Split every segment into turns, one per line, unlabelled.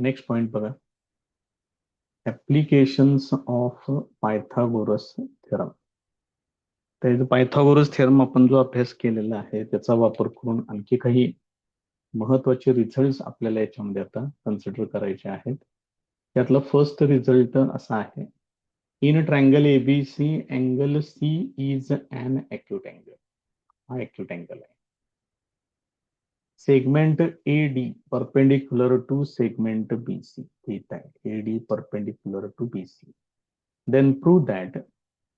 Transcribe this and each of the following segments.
Next point बघा, applications of Pythagoras theorem. तर Pythagoras theorem आपण जो अभ्यास केलेला आहे त्याचा वापर करून आणखी काही महत्वाचे रिझल्ट आपल्याला याच्यामध्ये आता कन्सिडर करायचे आहेत. त्यातला फर्स्ट रिझल्ट असा आहे, in triangle ABC angle C is an acute angle. हा अॅक्यूट अँगल आहे. Segment AD perpendicular to segment BC. ठीक आहे, AD perpendicular to BC. Then prove that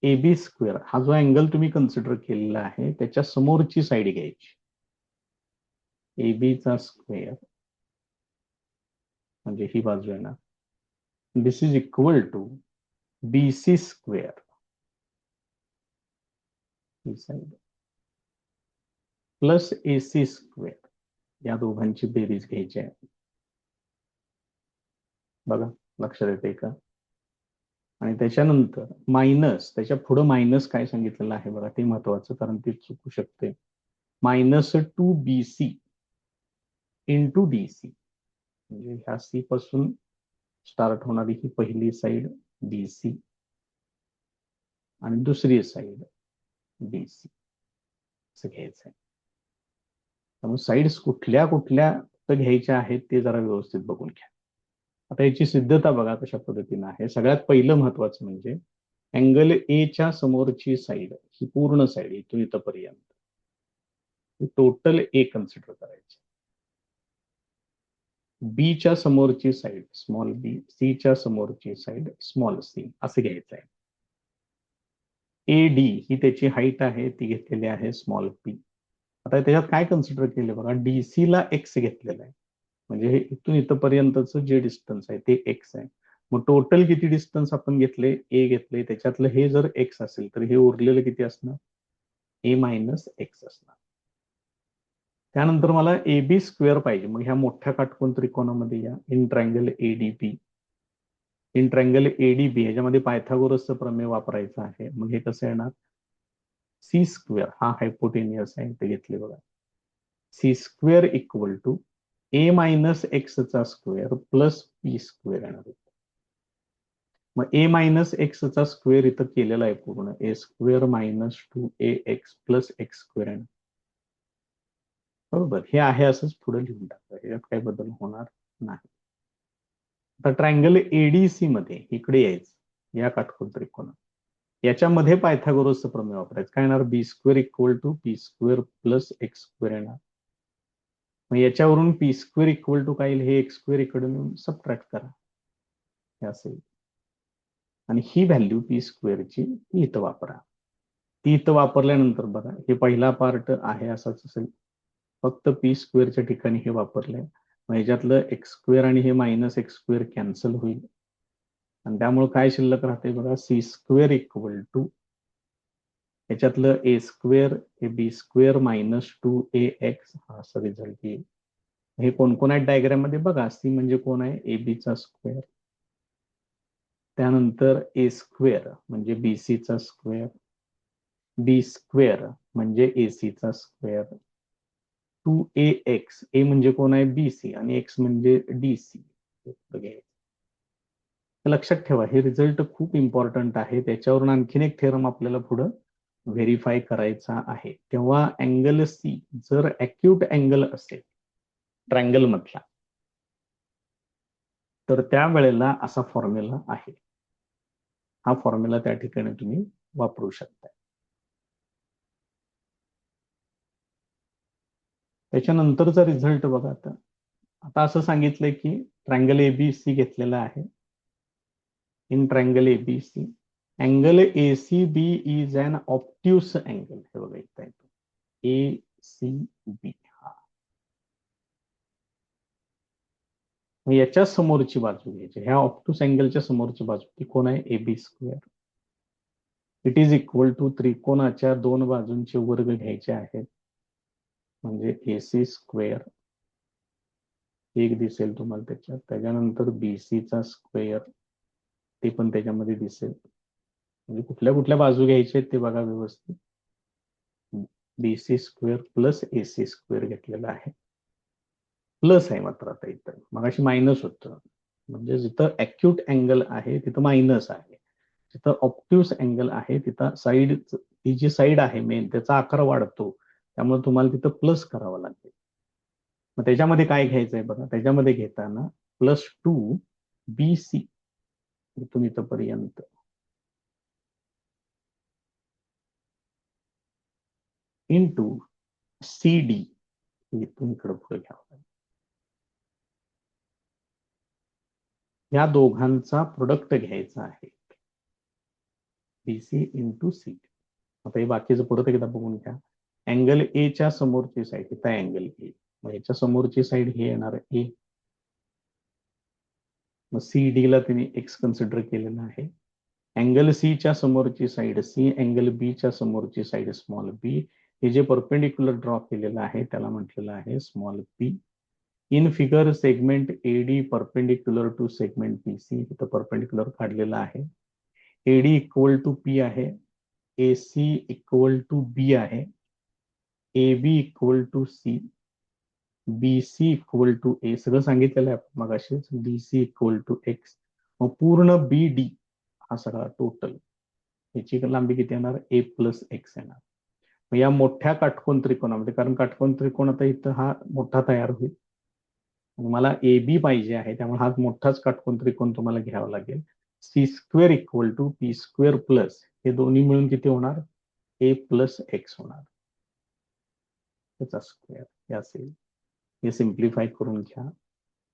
AB square हा जो अँगल तुम्ही कन्सिडर केलेला आहे त्याच्या समोरची साईड घ्यायची. एबीचा स्क्वेअर म्हणजे ही बाजू आहे ना, this is equal to BC square, ही साईड, प्लस एसी स्क्वेअर. या दोघांची बेरीज घ्यायची आहे. बघा लक्षात येते का? आणि त्याच्यानंतर मायनस, त्याच्या पुढे मायनस काय सांगितलेलं आहे बघा, ते महत्वाचं, कारण ते चुकू शकते. -2BC इंटू डीसी, म्हणजे ह्या सी पासून स्टार्ट होणारी ही पहिली साईड बीसी आणि दुसरी साईड बीसी असं घ्यायचं आहे. त्यामुळे साईड्स कुठल्या कुठल्या घ्यायच्या आहेत ते जरा व्यवस्थित बघून घ्या. आता याची सिद्धता बघा कशा पद्धतीने आहे. सगळ्यात पहिलं महत्वाचं म्हणजे अँगल ए च्या समोरची साईड, ही पूर्ण साईड इथून इथपर्यंत टोटल ए कन्सिडर करायची. बी च्या समोरची साईड स्मॉल बी, सी च्या समोरची साईड स्मॉल सी असं घ्यायचं आहे. ए डी ही त्याची हाईट आहे, ती घेतलेली आहे स्मॉल पी. आता त्याच्यात काय कन्सिडर केले बघा, डीसी ला एक्स घेतलेला आहे, म्हणजे हे इथून इथपर्यंतचं जे डिस्टन्स आहे ते एक्स आहे. मग टोटल किती डिस्टन्स आपण घेतले, ए घेतले, त्याच्यातलं हे जर एक्स असेल तर हे उरलेलं किती असणार, ए मायनस एक्स असणार. त्यानंतर मला ए बी स्क्वेअर पाहिजे. मग ह्या मोठ्या काटकोन त्रिकोणामध्ये या, in triangle ADP, in triangle ADB ह्याच्यामध्ये पायथागोरसचं प्रमेय वापरायचं आहे. मग हे कसं येणार, सी स्क्वेअर हा हायपोटेनियस आहे ते घेतले बघा, C square equal to A minus एक्सचा स्क्वेअर प्लस पी स्क्वेअर येणार. मग ए मायनस एक्सचा स्क्वेअर इथं केलेला आहे पूर्ण, A square minus 2ax plus x square येणार. बरोबर, हे आहे असंच पुढे लिहून टाका, यात काही बदल होणार नाही. आता ट्रायंगल एडीसी मध्ये इकडे यायचं, या काटकोन त्रिकोण याच्यामध्ये पायथागोरसचं प्रमेय वापरायचं. काय येणार, B square equal to P square plus x square येणार. मग याच्यावरून पी स्क्वेअर इक्वल टू काय येईल, हे एक्स स्क्वेअर इकडे नेऊन सबट्रॅक्ट करा, हे असेल. आणि ही व्हॅल्यू पी स्क्वेअरची ती इथं वापरा. ती इथं वापरल्यानंतर बघा, हे पहिला पार्ट आहे असाच असेल, फक्त पी स्क्वेअरच्या ठिकाणी हे वापरलंय. मग ह्याच्यातलं एक्स स्क्वेअर आणि हे मायनस एक्स स्क्वेअर कॅन्सल होईल आणि त्यामुळे काय शिल्लक राहते बघा, सी स्क्वेअर इक्वल टू ह्याच्यातलं ए स्क्वेअर हे बी स्क्वेअर मायनस 2ax हा असा रिझल्ट येईल. हे कोण कोण आहेत डायग्राम मध्ये बघा, सी म्हणजे कोण आहे, ए बीचा स्क्वेअर, त्यानंतर ए स्क्वेअर म्हणजे बीसीचा स्क्वेअर, बी स्क्वेअर म्हणजे एसीचा स्क्वेअर, 2ax, ए म्हणजे कोण आहे बीसी आणि एक्स म्हणजे डीसी. लक्षात ठेवा, हे रिझल्ट खूप इम्पॉर्टंट आहे. त्याच्यावरून आणखीन एक थेरम आपल्याला पुढे व्हेरीफाय करायचा आहे. तेव्हा अँगल सी जर अॅक्यूट अँगल असेल ट्रायंगल मधला, तर त्यावेळेला असा फॉर्म्युला आहे. हा फॉर्म्युला त्या ठिकाणी तुम्ही वापरू शकता. त्याच्यानंतरचा रिझल्ट बघा. आता असं सांगितलंय की ट्रायंगल एबीसी घेतलेला आहे. In triangle ABC angle ACB is an obtuse angle. हे बघा इथं येतो एसीबी. याच्या समोरची बाजू घ्यायची, ह्या ऑप्टूस अँगलच्या समोरची बाजू ती कोण आहे, AB square. It is equal to त्रिकोणाच्या दोन बाजूंचे वर्ग घ्यायचे आहेत, म्हणजे एसी स्क्वेअर एक दिसेल तुम्हाला त्याच्यात, त्याच्यानंतर बीसीचा स्क्वेअर ते पण त्याच्यामध्ये दिसेल. म्हणजे कुठल्या कुठल्या बाजू घ्यायच्या आहेत ते बघा व्यवस्थित. BC square plus AC square घेतलेला आहे, प्लस आहे मात्र आता इथं, मग अशी मायनस होतं. म्हणजे जिथं ॲक्यूट अँगल आहे तिथं मायनस आहे, जिथं ऑप्ट्यूस अँगल आहे तिथं साईड, ती जी साईड आहे मेन त्याचा आकार वाढतो, त्यामुळे तुम्हाला तिथं प्लस करावं लागेल. मग त्याच्यामध्ये काय घ्यायचंय बघा, त्याच्यामध्ये घेताना +2 BC इथून इथपर्यंत इंटू CD इथून इकडे पुढे घ्यावं लागेल. या दोघांचा प्रोडक्ट घ्यायचा आहे, BC इंटू CD. आता हे बाकीचं परत एकदा बघून घ्या. अँगल ए च्या समोरची साईड इथं अँगल ए, मग याच्या समोरची साईड हे येणार ए, मग CD ला तिने एक्स कन्सिडर केलेला आहे. अँगल सी च्या समोरची साईड सी, अँगल बी च्या समोरची साईड स्मॉल बी, हे जे परपेंडिक्युलर ड्रॉ केलेलं आहे त्याला म्हटलेलं आहे small P. In figure segment AD perpendicular to segment PC, इथं परपेंडिक्युलर काढलेला आहे. एडी इक्वल टू पी आहे, AC इक्वल टू बी आहे, AB equal to C, BC equal to A, सगळं सांगितलेलं आहे मग अशीच, BC इक्वल टू एक्स. मग पूर्ण BD हा सगळा टोटल, याची लांबी किती येणार, A+X येणार. मग या मोठ्या काटकोन त्रिकोणामध्ये, कारण काटकोन त्रिकोण आता इथं हा मोठा तयार होईल, मला AB पाहिजे आहे, त्यामुळे हा मोठाच काटकोन त्रिकोण तुम्हाला घ्यावा लागेल. C² equal to P² plus, हे दोन्ही मिळून किती होणार, A+X होणार, त्याचा स्क्वेअर हे असेल. हे सिम्प्लिफाय करून घ्या,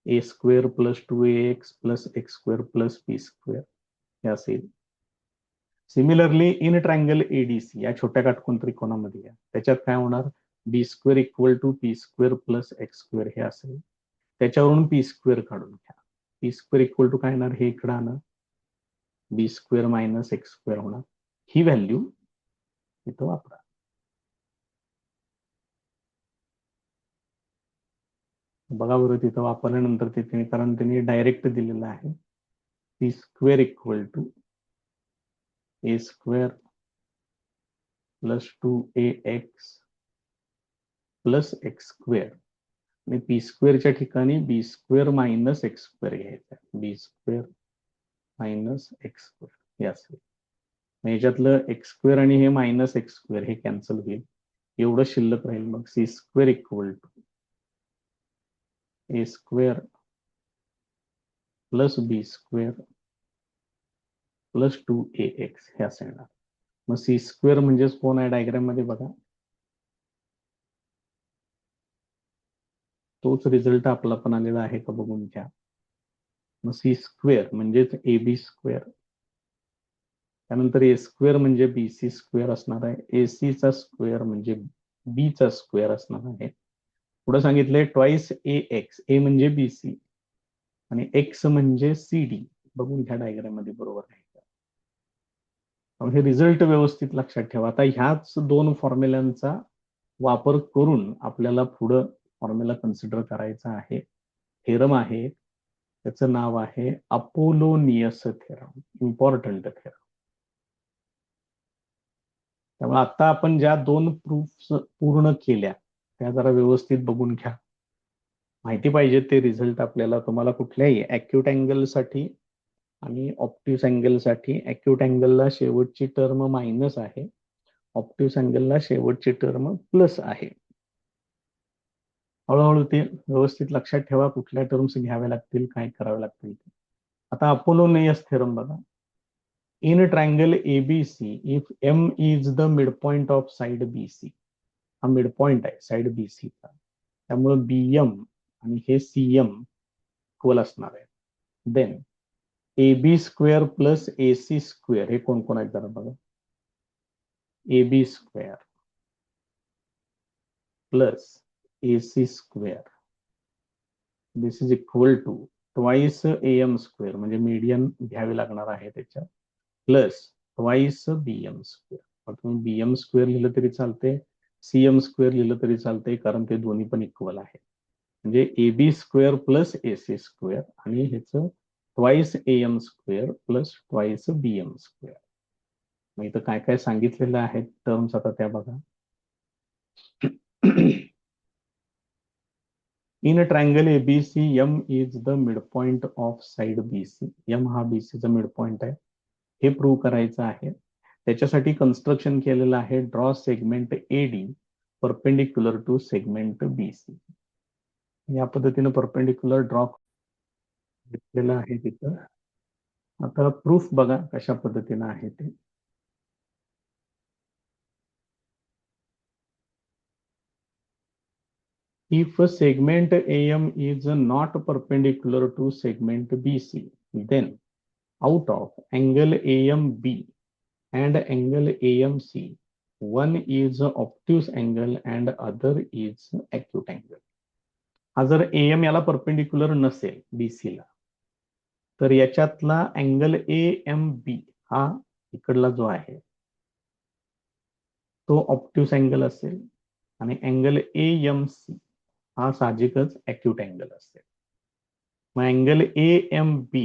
A² + 2AX + X² + P² हे असेल. सिमिलरली इन ट्रायंगल एडीसी, या छोट्या काटकोन त्रिकोणामध्ये त्याच्यात काय होणार, B² equal to P² + X² हे असेल. त्याच्यावरून P² काढून घ्या, P² इक्वल टू काय येणार, हे इकडं आणा, B² - X² होणार. ही व्हॅल्यू इथं वापरा. बघा बरं, तिथं वापरल्यानंतर तिथे, कारण त्यांनी डायरेक्ट दिलेलं आहे, P² equal to A² + 2AX + X² आणि P² च्या ठिकाणी B² - X² घ्यायचं आहे, B² - X² हे असेल. याच्यातलं X² आणि हे -X² हे कॅन्सल होईल, एवढं शिल्लक राहील. मग C² equal to A² + B² + 2AX हे असं येणार. मग C² म्हणजेच कोण आहे डायग्राम मध्ये बघा, तोच रिझल्ट आपला पण आलेला आहे का बघून घ्या. मग C² म्हणजेच AB², त्यानंतर A² म्हणजे BC² असणार आहे, AC चा स्क्वेअर म्हणजे B चा स्क्वेअर असणार आहे. पुढे सांगितलंय ट्वाइस AX, A म्हणजे BC आणि X म्हणजे CD. बघून घ्या डायग्राम मध्ये बरोबर आहे का. हे रिझल्ट व्यवस्थित लक्षात ठेवा. आता ह्याच दोन फॉर्म्युलांचा वापर करून आपल्याला पुढं फॉर्म्युला कन्सिडर करायचा आहे. थेरम आहे, त्याचं नाव आहे अपोलोनियस थेरम, इम्पॉर्टंट थेरम. त्यामुळे आता आपण ज्या दोन प्रूफ पूर्ण केल्या त्या जरा व्यवस्थित बघून घ्या. माहिती पाहिजे ते रिझल्ट आपल्याला, तुम्हाला कुठल्याही ॲक्यूट अँगलसाठी आणि ऑप्ट्यूस अँगलसाठी. ॲक्यूट अँगलला शेवटची टर्म मायनस आहे, ऑप्ट्यूस अँगलला शेवटची टर्म प्लस आहे. हळूहळू ते व्यवस्थित लक्षात ठेवा, कुठल्या टर्म्स घ्याव्या लागतील, काय करावे लागतील. आता अपोलोनियस थेरम बघा. In triangle ABC, if M is the midpoint of side BC, हा मिडपॉइंट आहे साइड BC चा, त्यामुळे BM आणि हे CM इक्वल असणार आहे. देन AB² + AC² हे कोण कोण आहेत जरा बघा, AB² + AC², this is equal to twice AM², म्हणजे मीडियन घ्यावे लागणार आहे त्याच्या, प्लस ट्वाइस BM². तुम्ही BM² लिहिलं तरी चालते, CM² लिहिलं तरी चालते, कारण ते दोन्ही पण इक्वल आहे. म्हणजे AB² + AC² आणि ह्याचं ट्वाइस AM² + ट्वाइस BM². मग इथं काय काय सांगितलेलं आहे टर्म्स, आता त्या बघा. In triangle ABC M is the mid point of side BC. M हा बीसीचा मिड पॉइंट आहे, हे प्रूव्ह करायचं आहे. त्याच्यासाठी कन्स्ट्रक्शन केलेलं आहे. Draw segment AD perpendicular to segment BC. या पद्धतीनं परपेंडिक्युलर ड्रॉ घेतलेलं आहे तिथं. आता प्रूफ बघा कशा पद्धतीनं आहे ते. If segment AM is not perpendicular to segment BC, then out of angle AMB and angle AMC, one is obtuse angle and other is acute angle. हा जर AM याला परपेंडिक्युलर नसेल BC ला, तर याच्यातला अँगल AMB हा इकडला जो आहे तो ऑप्ट्यूस अँगल असेल आणि अँगल AMC हा साहजिकच अॅक्यूट अँगल असेल. मग अँगल AMB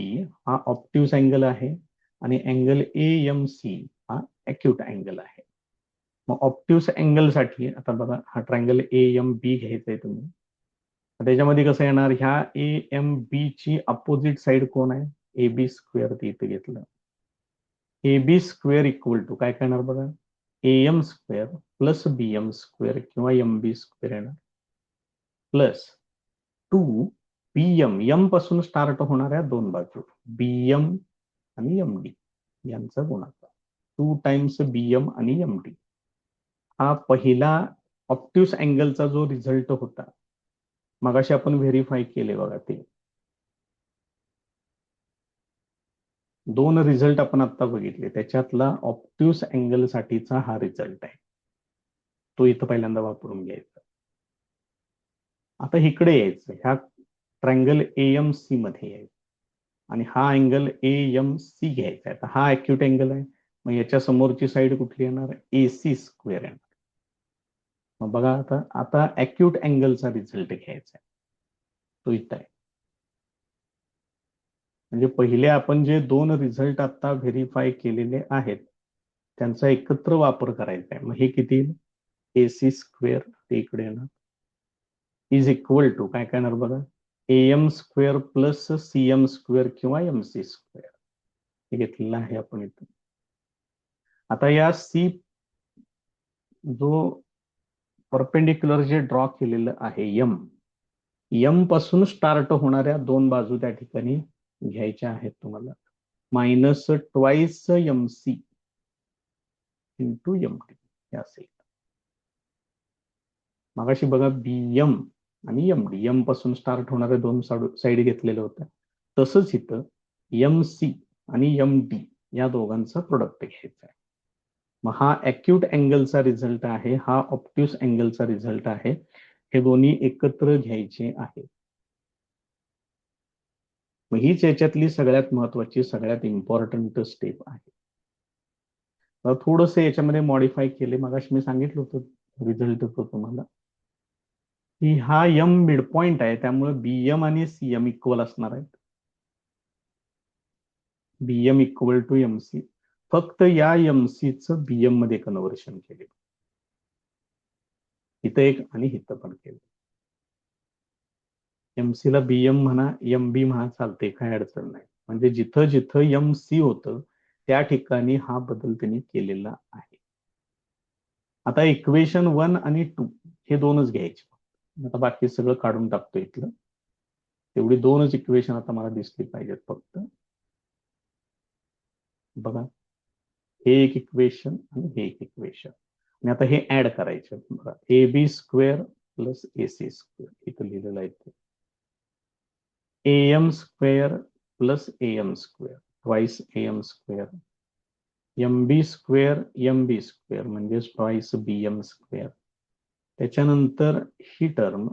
हा ऑप्ट्यूस अँगल आहे आणि अँगल AMC हा अॅक्यूट अँगल आहे. मग ऑप्ट्यूस अँगल साठी आता बघा, हा ट्रायंगल AMB घ्यायचा आहे तुम्ही. त्याच्यामध्ये कसं येणार, ह्या AMB ची अपोजिट साइड कोण आहे, AB स्क्वेअर ते इथे घेतलं. AB स्क्वेअर इक्वल टू काय करणार बघा, AM square plus BM square किंवा MB स्क्वेअर येणार प्लस 2 BM, एम पासून स्टार्ट होणाऱ्या दोन बाजू BM आणि MD यांचा गुणाकार 2 टाइम्स BM आणि MD. हा पहिला ऑप्ट्यूस अँगलचा जो रिझल्ट होता, मगाशी आपण व्हेरीफाय केले बघा, ते दोन रिझल्ट आपण आता बघितले, त्याच्यातला ऑप्ट्यूस अँगल साठीचा हा रिझल्ट आहे, तो इथं पहिल्यांदा वापरून घ्यायचा. आता इकडे यायचं, ह्या ट्रायंगल AMC मध्ये यायचं आणि हा अँगल AMC घ्यायचा आहे. हा अॅक्यूट अँगल आहे, मग याच्या समोरची साइड कुठली येणार, AC स्क्वेअर येणार. मग बघा आता आता अॅक्यूट अँगलचा रिझल्ट घ्यायचा आहे, तो इथं आहे. म्हणजे पहिले आपण जे दोन रिझल्ट आता व्हेरीफाय केलेले आहेत त्यांचा एकत्र वापर करायचा आहे. मग हे किती, AC स्क्वेअर ते इकडे येणार इज इक्वल टू काय करणार बघा, AM square plus CM square किंवा MC स्क्वेअर हे घेतलेलं आहे आपण इथं. आता या C जो परपेंडिक्युलर जे ड्रॉ केलेलं आहे M पासून स्टार्ट होणाऱ्या दोन बाजू त्या ठिकाणी घ्यायच्या आहेत तुम्हाला, minus twice MC into MD हे असेल. मगाशी बघा BM आणि MD, M पासून स्टार्ट होणाऱ्या दोन साइड घेतलेल्या होत्या, तसंच इथं MC आणि MD या दोघांचा प्रोडक्ट घ्यायचा आहे. मग हा अॅक्यूट अँगलचा रिझल्ट आहे, हा ऑप्ट्यूस अँगलचा रिझल्ट आहे, हे दोन्ही एकत्र घ्यायचे आहे. मग हीच याच्यातली सगळ्यात महत्वाची, सगळ्यात इम्पॉर्टंट स्टेप आहे. थोडंसं याच्यामध्ये मॉडिफाय केले, मगाशी मी सांगितलं होतं रिझल्ट होतो तुम्हाला की हा M मिड पॉइंट आहे, त्यामुळे BM आणि CM इक्वल असणार आहेत. BM इक्वल टू MC, फक्त या MC चं BM मध्ये कन्व्हर्शन केले, इथं एक आणि इथं पण केलं. MC ला BM म्हणा, MB म्हणा, चालते, काय अडचण नाही. म्हणजे जिथं जिथं MC होतं त्या ठिकाणी हा बदल त्यांनी केलेला आहे. आता इक्वेशन 1 आणि 2 हे दोनच घ्यायचे, आता बाकी सगळं काढून टाकतो इथलं. तेवढी दोनच इक्वेशन आता मला दिसली पाहिजेत फक्त. बघा, हे एक इक्वेशन आणि हे एक इक्वेशन, आणि आता हे ऍड करायचे. बघा, AB square plus AC square इथं लिहिलेलं आहे ते, AM square plus AM square twice AM square, MB square MB square म्हणजे ट्वाइस BM स्क्वेअर. त्याच्यानंतर ही टर्म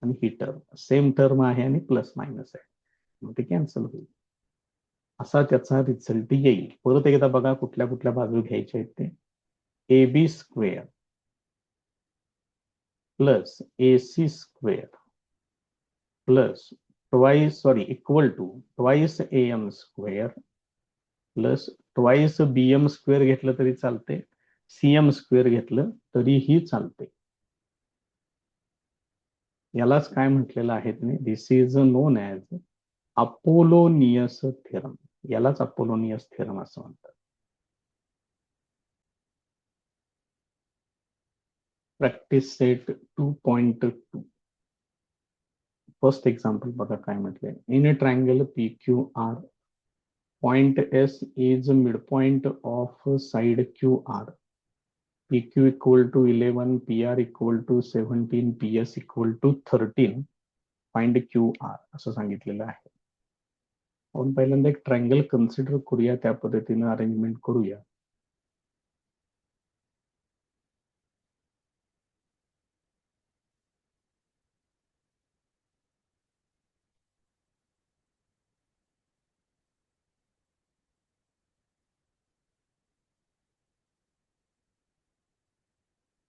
आणि ही टर्म सेम टर्म आहे आणि प्लस मायनस आहे, मग ते कॅन्सल होईल. असा त्याचा रिझल्ट येईल. परत एकदा बघा कुठल्या कुठल्या बाजू घ्यायच्या आहेत ते, AB square plus AC square plus equal to twice AM square plus twice BM square घेतलं तरी चालते, CM स्क्वेअर घेतलं तरीही चालते. यालाच काय म्हटलेलं आहे त्यांनी, this is known as Apollonius theorem. यालाच अपोलोनियस थेरम असं म्हणतात. Practice set 2.2. फर्स्ट एक्झाम्पल बघा काय म्हटलंय. In a triangle P Q R, point S is mid point of side Q R. P Q equal to 11, P R equal to 17, P S equal to 13. Find Q R असं सांगितलेलं आहे. आपण पहिल्यांदा एक triangle consider करूया, त्या पद्धतीने arrangement करूया.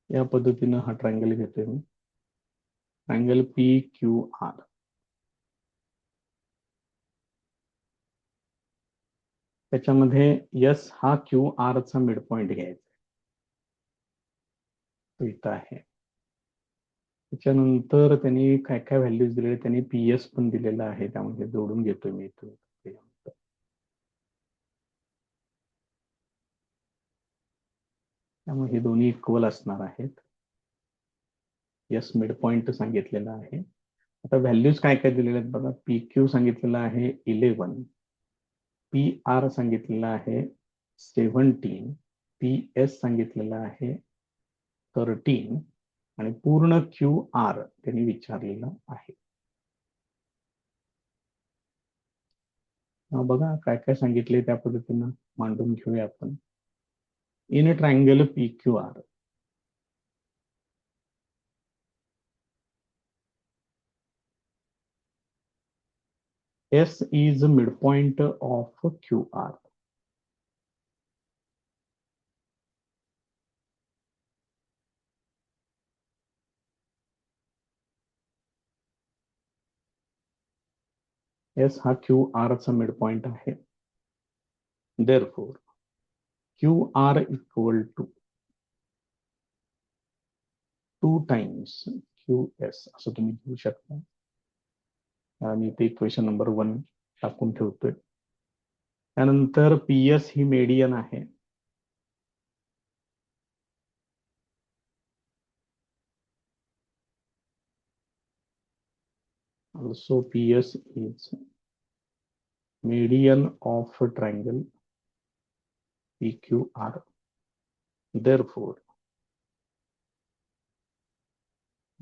या पद्धतीनं हा ट्रायंगल घेतोय मी, ट्रायंगल पी क्यू आर. त्याच्यामध्ये यस हा क्यू आर चा मिड पॉइंट घ्यायचा, तो इथं आहे. त्याच्यानंतर त्यांनी काय काय व्हॅल्यूज दिलेले, त्यांनी पी एस पण दिलेला आहे, त्यामध्ये जोडून घेतोय मी इथून. त्यामुळे हे दोन्ही इक्वल असणार आहेत. यस मिड पॉइंट सांगितलेला आहे. आता व्हॅल्यूज काय काय दिलेले आहेत बघा. पी क्यू सांगितलेला आहे 11, पी आर सांगितलेला आहे 17, पी एस सांगितलेला आहे 13 आणि पूर्ण क्यू आर त्यांनी विचारलेला आहे. बघा काय काय सांगितले, त्या पद्धतीनं मांडून घेऊया आपण. In a triangle P Q R, S is midpoint of QR. S हा QR चा midpoint आहे. Therefore, QR equal to 2 times QS असं तुम्ही घेऊ शकता. आणि ते इक्वेशन नंबर 1 टाकून ठेवतोय. त्यानंतर PS ही मेडियन आहे. Also PS is median of triangle PQR. Therefore,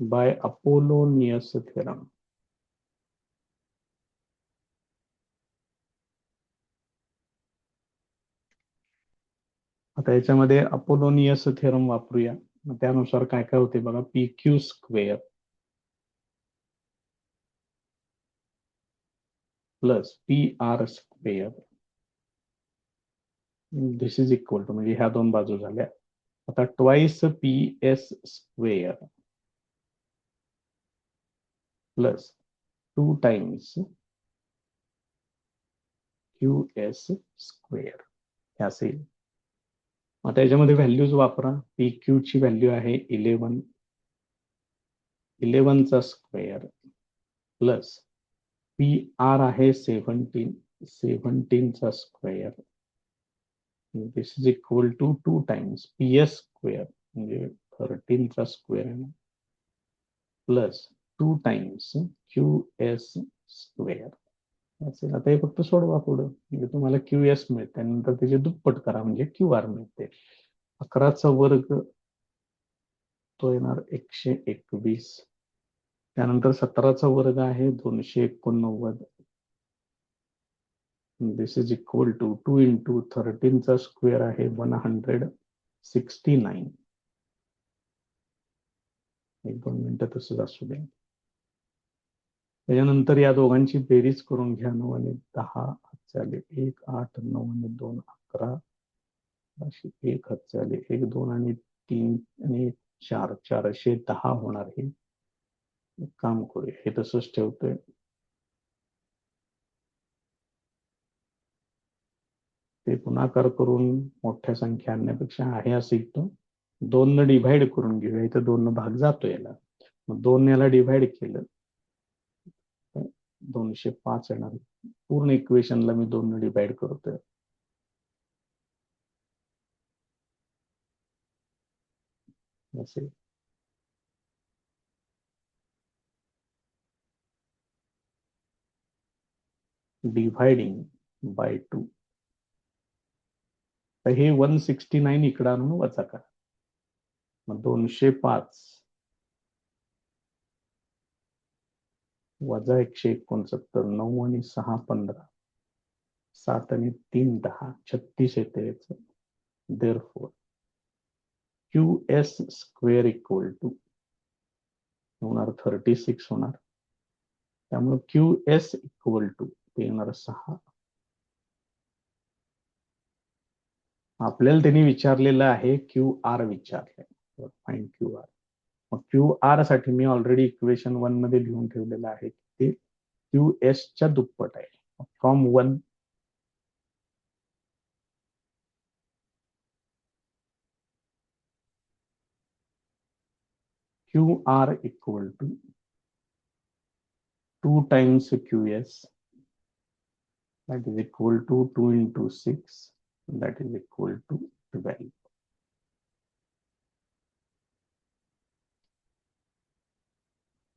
by Apollonius theorem, आता याच्यामध्ये अपोलोनियस थेरम वापरूया. त्यानुसार काय काय होते बघा. P Q square plus P R square, this is equal to, म्हणजे ह्या दोन बाजू झाल्या. आता twice P S square plus 2 times Q S square हे असेल. आता याच्यामध्ये व्हॅल्यूज वापरा. पी क्यू ची व्हॅल्यू आहे 11, 11 चा स्क्वेअर प्लस पी आर आहे 17, 17 चा square. This is equal to 2 times P S square, म्हणजे 13 चा स्क्वेअर आहे, plus 2 times Q S square असेल. आता हे फक्त सोडवा पुढं, म्हणजे तुम्हाला क्यू एस मिळते. त्यानंतर त्याचे दुप्पट करा म्हणजे क्यू आर मिळते. 11चा वर्ग तो येणार 121. त्यानंतर 17चा वर्ग आहे 289. दिस इज इक्वल टू 2 इंटू 13 चा स्क्वेअर आहे 169. 1-2 मिनिटं तसंच असू दे. त्याच्यानंतर या दोघांची बेरीज करून घ्या. 9 आणि 10 हात झाले 1, 8, 9 आणि 2 11, 1 हात झाले 1, 2 आणि 3 आणि 4 410 होणार. हे काम करूया, हे तसंच ठेवतोय. ते गुणाकार करून मोठ्या संख्या आणण्यापेक्षा आहे असं इथं 2 न डिव्हाइड करून घेऊया. इथं 2 न भाग जातो याला. मग 2 याला डिव्हाइड केलं तर 205 येणार. पूर्ण इक्वेशनला मी 2 ने डिव्हाइड करतोय. असे डिव्हाइडिंग बाय 2. तर हे 169 इकडं आणून वजा करा. मग 205 वजा 169, 9 आणि 6 15, 7 आणि 3 10, 36 येते याचं. Therefore QS square equal to होणार 36 होणार. त्यामुळे QS इक्वल टू ते येणार 6. आपल्याला त्यांनी विचारलेलं आहे QR विचारलंय. Find QR. मग QR साठी मी ऑलरेडी इक्वेशन 1 मध्ये लिहून ठेवलेलं आहे ते QS च्या दुप्पट आहे. From 1 QR equal to 2 times QS, that is equal to 2 into 6, that is equal to 12.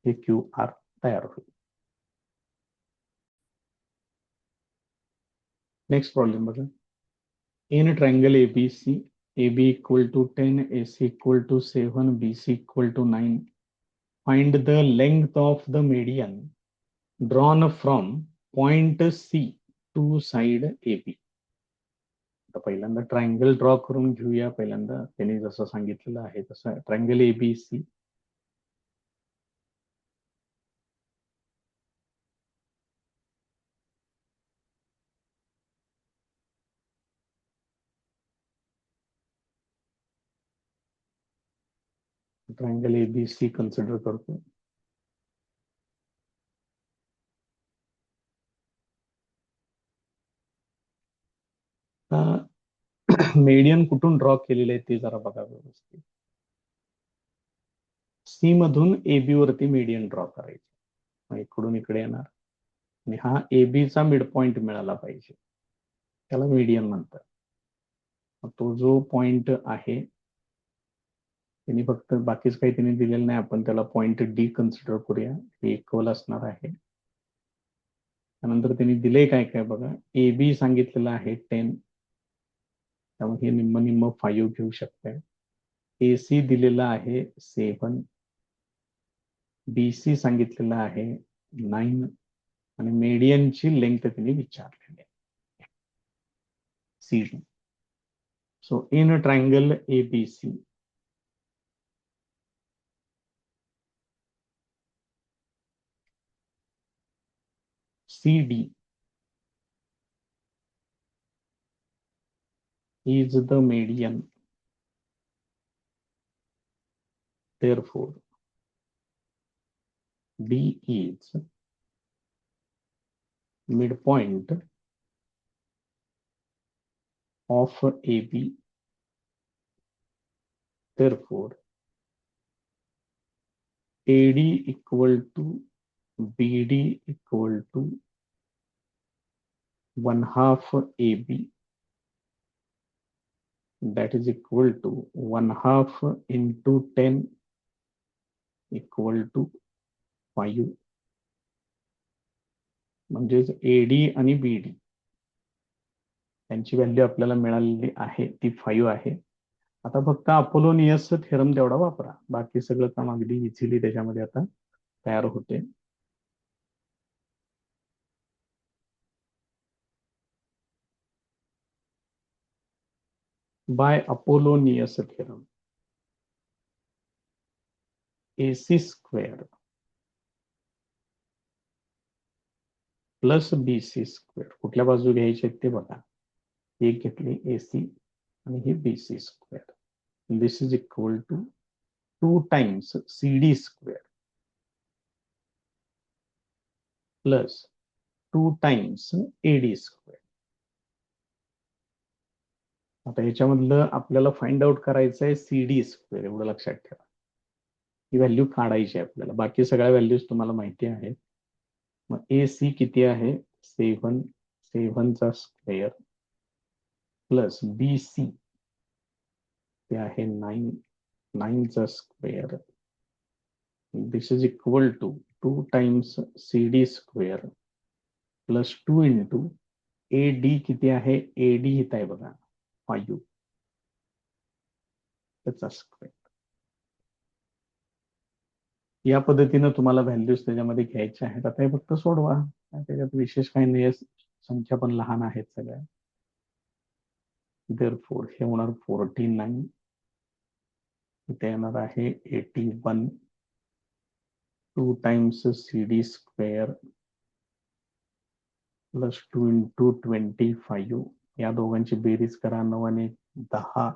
हे QR तयार होईल. नेक्स्ट प्रॉब्लेम बघा. In triangle ABC, AB equal to 10, AC equal to 7, BC equal to 9. Find the length of the median drawn from point C to side AB. आता पहिल्यांदा triangle draw करून घेऊया. पहिल्यांदा त्यांनी जसं सांगितलेलं आहे तसं triangle ABC. Triangle ABC consider करतो. मीडियन कुठून ड्रॉ केलेले आहे ते जरा बघा व्यवस्थित. सी मधून AB वरती मीडियन ड्रॉ करायचं. मग इकडून इकडे येणार आणि हा AB चा मिड पॉइंट मिळाला पाहिजे, त्याला मीडियन म्हणतात. मग तो जो पॉइंट आहे त्यांनी फक्त बाकीच काही त्यांनी दिलेलं नाही, आपण त्याला पॉइंट D कन्सिडर करूया. हे इक्वल असणार आहे. त्यानंतर त्यांनी दिले काय काय बघा. AB सांगितलेलं आहे 10, त्यामुळे हे निम्म निम्म 5 घेऊ शकताय. AC दिलेला आहे 7, BC सांगितलेलं आहे 9 आणि मीडियनची लेंथ त्यांनी विचारलेली आहे CD. So in triangle ABC, CD is the median, therefore D is midpoint of AB, therefore AD equal to BD equal to 1/2 AB, that is equal to 1/2 into 10 equal to 5. म्हणजेच AD आणि BD यांची value आपल्याला मिळालेली आहे ती 5 आहे. आता फक्त अपोलोनियस थेरम तेवढा वापरा, बाकी सगळं काम अगदी इझिली त्याच्यामध्ये आता तयार होते. By Apollonius theorem AC square plus BC square कुठल्या बाजू घ्यायचे ते बघा. एक घेतली AC आणि ही BC square. This is equal to 2 times CD square plus 2 times AD square. आता ह्याच्यामधलं आपल्याला फाइंड आउट करायचं आहे CD स्क्वेअर, एवढं लक्षात ठेवा. ही व्हॅल्यू काढायची आहे आपल्याला. बाकी सगळ्या व्हॅल्यूज तुम्हाला माहिती आहेत. मग ए सी किती आहे? 7, 7चा स्क्वेअर प्लस बी सी ते आहे 9, 9चा square. This is equal to 2 times C D square plus 2 into A D किती आहे? ए डी इथं आहे बघा 5, त्याचा स्क्वेअर. या पद्धतीनं तुम्हाला व्हॅल्यूज त्याच्यामध्ये घ्यायच्या आहेत. आता हे फक्त सोडवा, त्याच्यात विशेष काही नाही, संख्या पण लहान आहेत सगळ्या. देअरफॉर हे होणार 49, इथे येणार आहे 81, 2 times C D square plus 2 into 25. या दोघांची बेरीज करा. 9 आणि 10,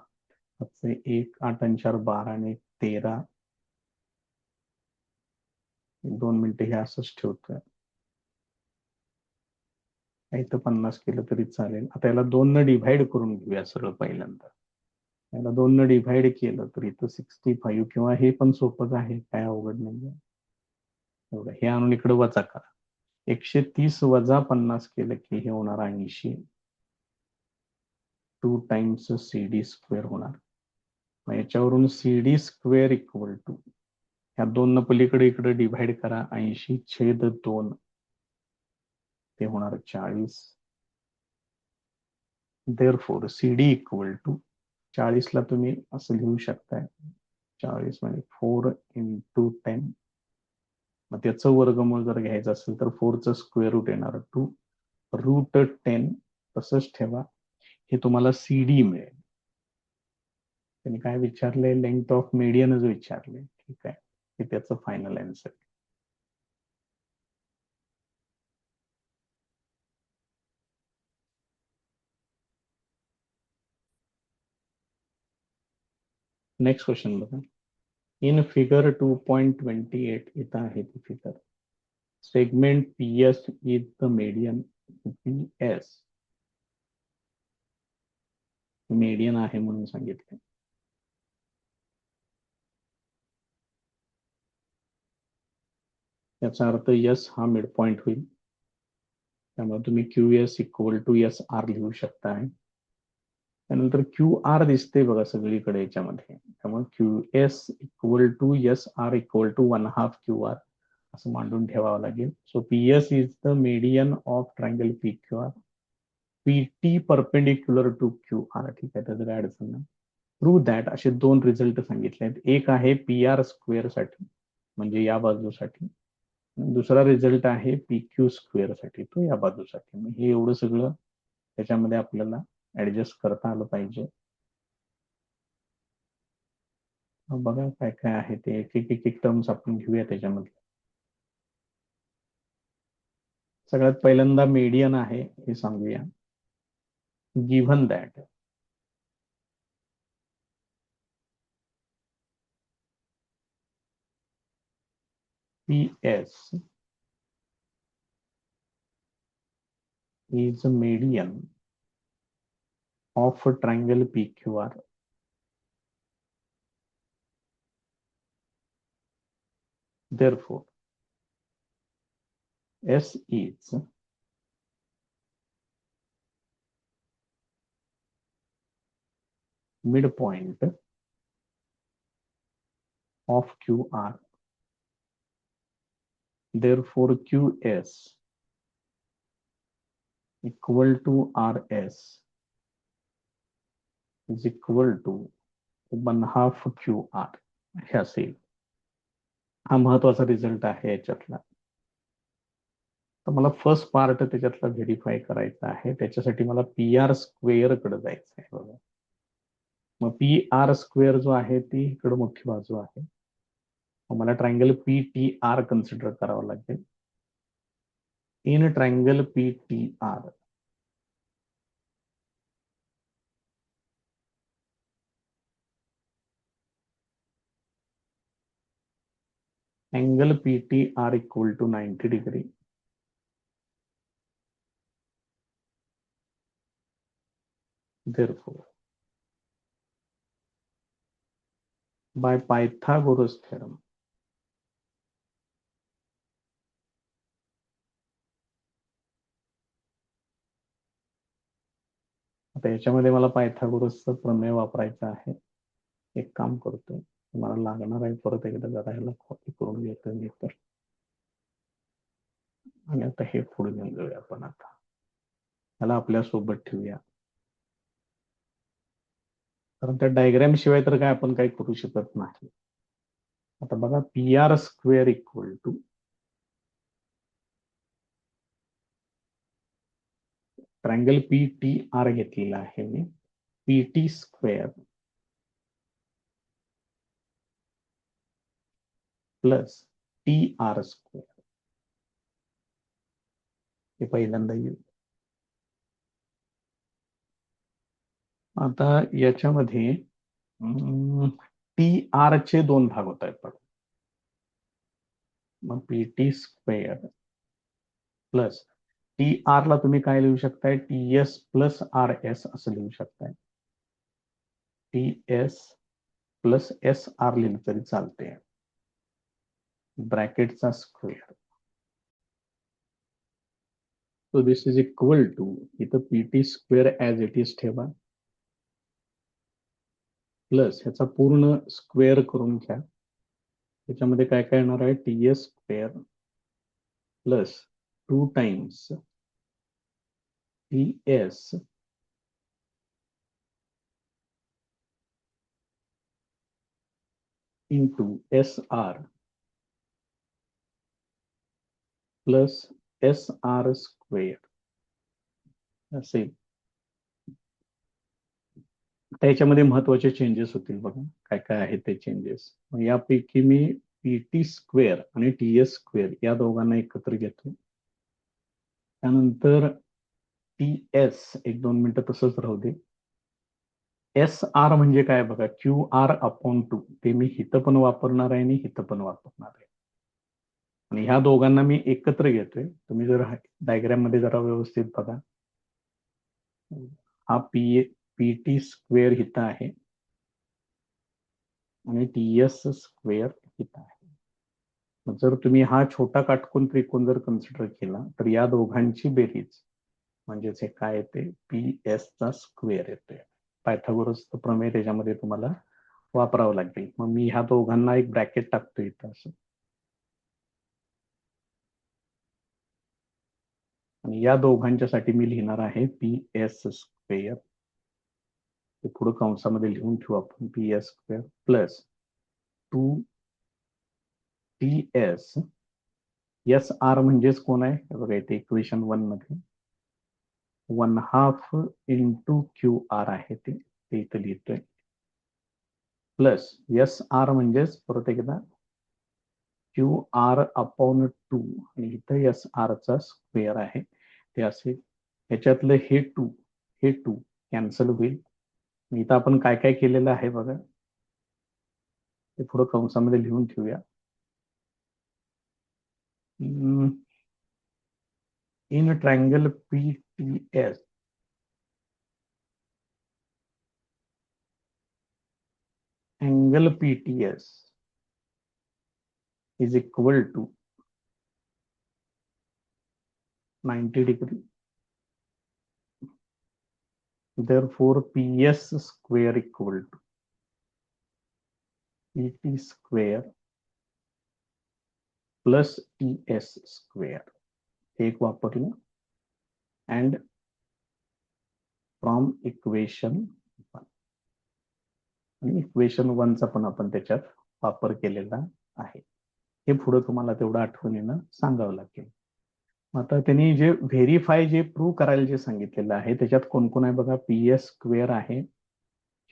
1, 8 आणि 4 12 आणि 13. 2 मिनिटं हे असंच ठेवतोय. इथं 50 केलं तरी चालेल. आता याला 2 न डिव्हाइड करून घेऊया सरळ पहिल्यांदा. याला 2 न डिव्हाइड केलं तर इथं 65, किंवा हे पण सोपंच आहे, काय अवघड नाही. एवढं हे आणून इकडे वजा करा. 130 वजा 50 केलं की हे होणार 80. 2 टाइम्स सी डी स्क्वेअर होणार. मग याच्यावरून C D square equal to ह्या 2 न पलीकडे इकडे डिव्हाइड करा. 80/2 ते होणार 40. Therefore C D equal to 40ला तुम्ही असं लिहू शकताय, 40 म्हणजे 4 इंटू 10. मग त्याचं वर्गमूळ जर घ्यायचं असेल तर 4चं स्क्वेअर रूट येणार 2 रूट 10. तसंच ठेवा. हे तुम्हाला सी डी मिळेल. त्यांनी काय विचारले? लेंथ ऑफ मीडियनच विचारले. ठीक आहे, हे त्याचं फायनल आन्सर. नेक्स्ट क्वेश्चन बघा. इन फिगर 2.28 इथं आहे ती figure. Segment P S is the median. P S median आहे म्हणून सांगितले. याचा अर्थ यस हा मिड पॉइंट होईल. त्यामुळे तुम्ही Q S equal to S R लिहू शकता. त्यानंतर क्यू आर दिसते बघा सगळीकडे याच्यामध्ये. त्यामुळे Q S equal to S R equal to 1/2 Q R असं मांडून ठेवावं लागेल. So P S is the median of triangle P Q R. P T perpendicular to Q R. ठीक आहे, त्याचं काय अडचण नाही. प्रूव्ह दॅट असे 2 रिझल्ट सांगितले आहेत. एक आहे पी आर स्क्वेअर साठी, म्हणजे या बाजूसाठी. दुसरा रिझल्ट आहे पी क्यू स्क्वेअर साठी, तो या बाजूसाठी. मग हे एवढं सगळं त्याच्यामध्ये आपल्याला ऍडजस्ट करता आलं पाहिजे. बघा काय काय आहे ते, एक टर्म्स आपण घेऊया त्याच्यामध्ये. सगळ्यात पहिल्यांदा मीडियन आहे हे सांगूया. Given that P S is a median of a triangle PQR. Therefore, S is midpoint of QR. Therefore, QS equal to RS is equal to 1/2 QR. हे असेल. हा महत्वाचा रिझल्ट आहे याच्यातला. तर मला फर्स्ट पार्ट त्याच्यातला व्हेरीफाय करायचा आहे. त्याच्यासाठी मला पी आर स्क्वेअर कडे जायचं आहे बघा. मग पी आर स्क्वेअर जो आहे ती इकडे मोठी बाजू आहे. मला triangle P T R consider करावं लागेल. In triangle P T R angle PTR equal to 90 degree. Therefore, by Pythagoras theorem, आता याच्यामध्ये मला पायथागोरसचं प्रमेय वापरायचं आहे. एक काम करतोय, मला लागणार आहे परत एकदा जरा ह्याला कॉपी करून घेतोय मी तर. आणि आता हे पुढे घेऊन जाऊया आपण. आता ह्याला आपल्या सोबत ठेवूया, कारण त्या डायग्राम शिवाय तर काय आपण काही करू शकत नाही. आता बघा, P R square equal to triangle P T R घेतलेला आहे मी, P T square plus T R square, हे पहिल्यांदा येईल. आता याच्यामध्ये टी आर चे दोन भाग होत आहेत. मग P T square plus T R ला तुम्ही काय लिहू शकताय, T S plus R S असं लिहू शकताय. T S plus S R लिहिलं तरी चालते, ब्रॅकेटचा square. So this is equal to, इथं P T square as it is ठेवा, प्लस ह्याचा पूर्ण स्क्वेअर करून घ्या. त्याच्यामध्ये काय काय येणार आहे, T S square plus 2 times T S into S R plus S R square असेल. त्याच्यामध्ये महत्वाचे चेंजेस होतील बघा, काय काय आहेत ते चेंजेस. यापैकी मी पी टी स्क्वेअर आणि टी एस स्क्वेअर या दोघांना एकत्र घेतो. त्यानंतर टी एस एक 2 मिनिटं तसंच राहू दे. एस आर म्हणजे काय बघा, क्यू आर अपॉन 2, ते मी हिथं पण वापरणार आहे आणि हिथं पण वापरणार आहे. आणि ह्या दोघांना मी एकत्र घेतोय. तुम्ही जर डायग्राम मध्ये जरा व्यवस्थित बघा, हा पी टी स्क्वेअर हिथं आहे आणि टी एस स्क्वेअर हिथं आहे. जर तुम्ही हा छोटा काटकोन त्रिकोण जर कन्सिडर केला तर या दोघांची बेरीज म्हणजेच हे काय येते, पी एस चा स्क्वेअर येतोय. पायथागोरसचं प्रमेय त्याच्यामध्ये तुम्हाला वापरावं लागेल. मग मी ह्या दोघांना एक ब्रॅकेट टाकतो इथं असं, आणि या दोघांच्यासाठी मी लिहिणार आहे पी एस स्क्वेअर. ते पुढे कंसामध्ये लिहून ठेवू आपण, P S square plus 2 T S, S R म्हणजेच कोण आहे बघा इथे इक्वेशन 1 मध्ये 1/2 इंटू क्यू आर आहे, ते इथं लिहितोय, प्लस एस आर म्हणजेच परत एकदा क्यू आर अपॉन 2 आणि इथं एस आर चा स्क्वेअर आहे ते असेल. ह्याच्यातलं हे 2 कॅन्सल होईल. इथं आपण काय काय केलेलं आहे बघा, ते पुढे कंसामध्ये लिहून ठेवूया. In triangle P T S angle PTS is equal to 90 degree. Therefore, PS square equal to PT square plus TS square. एक वापरलं and from equation 1. आणि इक्वेशन 1 चा पण आपण त्याच्यात वापर केलेला आहे. हे पुढे तुम्हाला तेवढं आठवणीनं सांगावं लागेल. आता त्यांनी जे व्हेरीफाय जे प्रूव्ह करायला जे सांगितलेलं आहे त्याच्यात कोण कोण आहे बघा, पी एस स्क्वेअर आहे,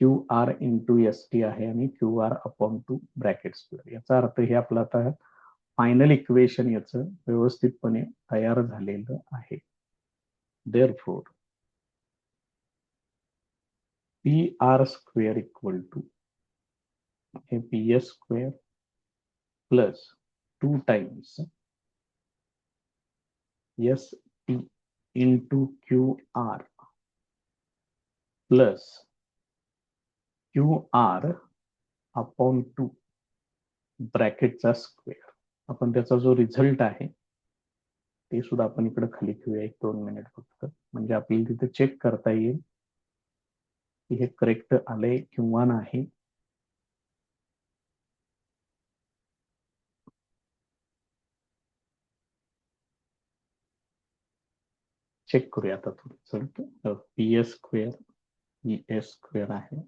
Q R into S T आहे आणि Q R upon 2 bracket square. याचा अर्थ हे आपलं आता फायनल इक्वेशन याचं व्यवस्थितपणे तयार झालेलं आहे. Therefore P R square equal to हे P S square plus 2 times S T into Q R plus Q R upon 2 ब्रॅकेटचा स्क्वेअर. आपण त्याचा जो रिझल्ट आहे ते सुद्धा आपण इकडे खाली ठेवूया 1-2 मिनिट फक्त, म्हणजे आपल्याला तिथे चेक करता येईल की हे करेक्ट आलंय किंवा नाही. चेक करूया आता थोडं. P S square S square आहे,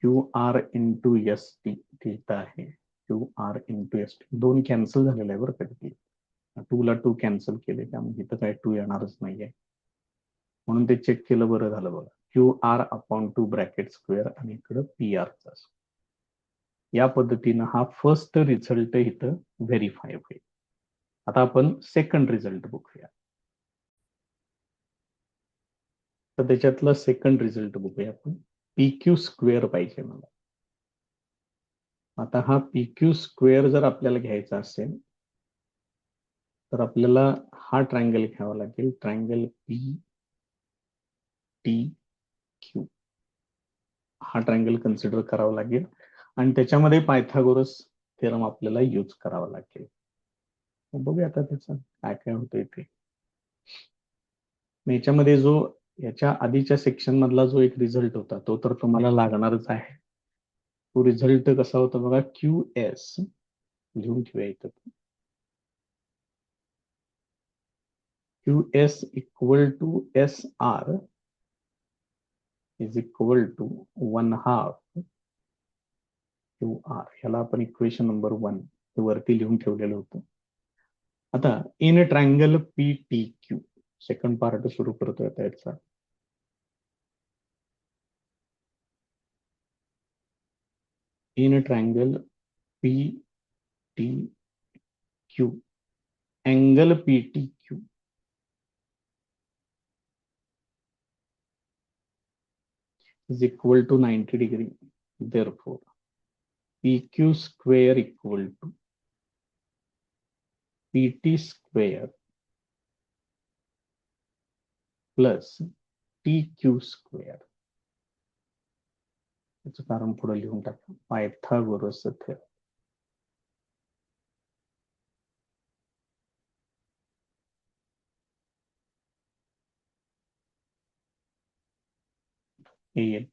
Q R into S T ठीक आहे, Q R into S T दोन कॅन्सल झालेलं आहे बरं कधी. 2 ला 2 कॅन्सल केले, त्यामुळे इथं काय 2 येणारच नाहीये, म्हणून ते चेक केलं, बरं झालं बघा. Q R upon 2 bracket square आणि इकडं पी आरचा. या पद्धतीनं हा फर्स्ट रिझल्ट इथं व्हेरीफाय होईल. आता आपण सेकंड रिझल्ट बघूया. तर त्याच्यातला सेकंड रिझल्ट बघूया आपण. पी क्यू स्क्वेअर पाहिजे मला. आता हा पी क्यू स्क्वेअर जर आपल्याला घ्यायचा असेल तर आपल्याला हा ट्रायंगल घ्यावा लागेल, ट्रायंगल पी टी क्यू. हा ट्रायंगल कन्सिडर करावा लागेल आणि त्याच्यामध्ये पायथागोरस थेरम आपल्याला यूज करावा लागेल. बघूया आता त्याचं काय काय होतंय ते. याच्यामध्ये जो याच्या आधीच्या सेक्शन मधला जो एक रिझल्ट होता तो तर तुम्हाला लागणारच आहे. तो रिझल्ट कसा होता बघा, क्यू एस लिहून ठेवूया इथं. Q S equal to S R is equal to 1/2 Q R. ह्याला आपण इक्वेशन नंबर 1 वरती लिहून ठेवलेलं होतं. आता in triangle P T Q second part सुरू करतोय आता याचा. In triangle P T Q angle P T Q is equal to 90 degree. Therefore, PQ square equal to PT square plus TQ square. याचं कारण पुढे लिहून टाका, पायथागोरस थेरम. येईल.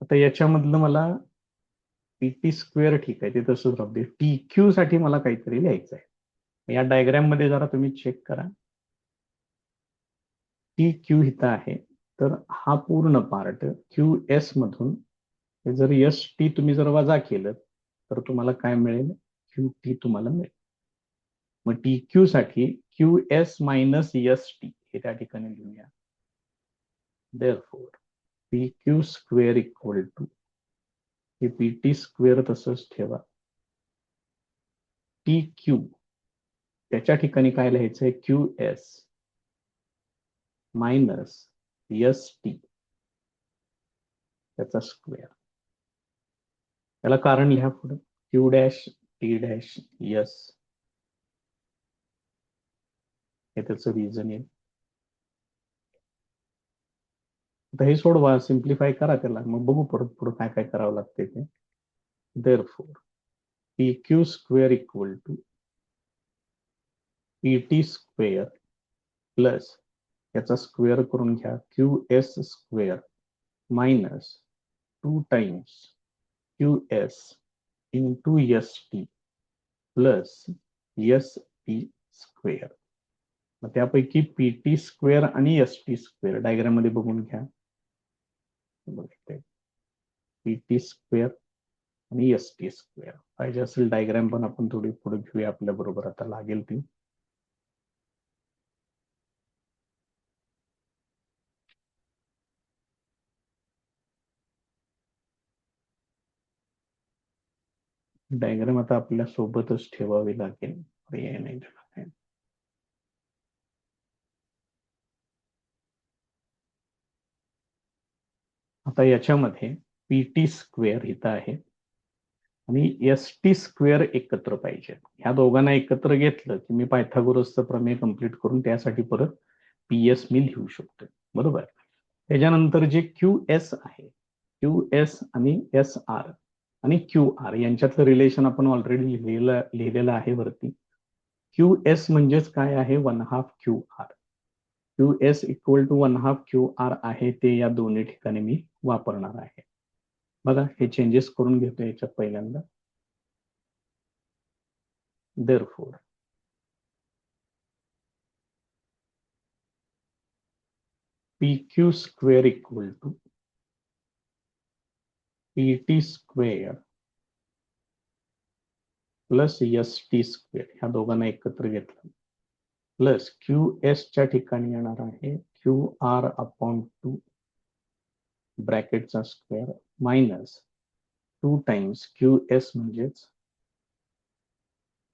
आता याच्यामधलं मला पीटी स्क्वेअर ठीक आहे, ते तसंच राहू दे. टी क्यू साठी मला काहीतरी लिहायचं आहे. या डायग्राम मध्ये जरा तुम्ही चेक करा. टी क्यू इथं आहे, तर हा पूर्ण पार्ट क्यू एस मधून जर एस टी तुम्ही जर वजा केलं तर तुम्हाला काय मिळेल, क्यू टी तुम्हाला मिळेल. मग टी क्यू साठी Q S minus S T हे त्या ठिकाणी लिहूया. Therefore, P Q square equal to हे पी टी स्क्वेअर तसंच ठेवा, टी क्यू त्याच्या ठिकाणी काय लिहायचंय, Q S minus S T त्याचा स्क्वेअर. त्याला कारण लिहा पुढे, Q dash T dash S हे त्याचं रिझन येईल. आता हे सोडवा, सिम्प्लिफाय करा त्याला, मग बघू परत पुढे काय काय करावं लागते ते. Therefore, P Q square equal to P T square plus याचा स्क्वेअर करून घ्या, Q S square minus 2 times Q S into S T plus S T square. मग त्यापैकी पी टी स्क्वेअर आणि एस टी स्क्वेअर डायग्राम मध्ये बघून घ्या. P T square आणि एस टी स्क्वेअर पाहिजे असेल डायग्राम पण आपण थोडी पुढे घेऊया, आपल्या बरोबर आता लागेल ती. डायग्राम आता आपल्या सोबतच ठेवावी लागेल, पर्याय नाही त्याला. आता याच्यामध्ये पी टी स्क्वेअर इथं आहे आणि एस टी स्क्वेअर एकत्र पाहिजे. ह्या दोघांना एकत्र घेतलं की मी पायथागोरसचं प्रमेय कंप्लीट करून त्यासाठी परत पी एस मी लिहू शकतो, बरोबर. त्याच्यानंतर जे क्यू एस आहे, क्यू एस आणि एस आर आणि क्यू आर यांच्यातलं रिलेशन आपण ऑलरेडी लिहिलेलं आहे वरती. क्यू एस म्हणजेच काय आहे, 1/2 Q R. Q S equal to 1/2 Q R आहे ते या दोन्ही ठिकाणी मी वापरणार आहे. बघा हे चेंजेस करून घेतो याच्यात पहिल्यांदा. Therefore, PQ square equal to PT square plus ST square ह्या दोघांना एकत्र घेतलं प्लस QS च्या ठिकाणी येणार आहे QR अपॉन 2 ब्रॅकेटचा स्क्वेअर मायनस 2 टाइम्स QS म्हणजेच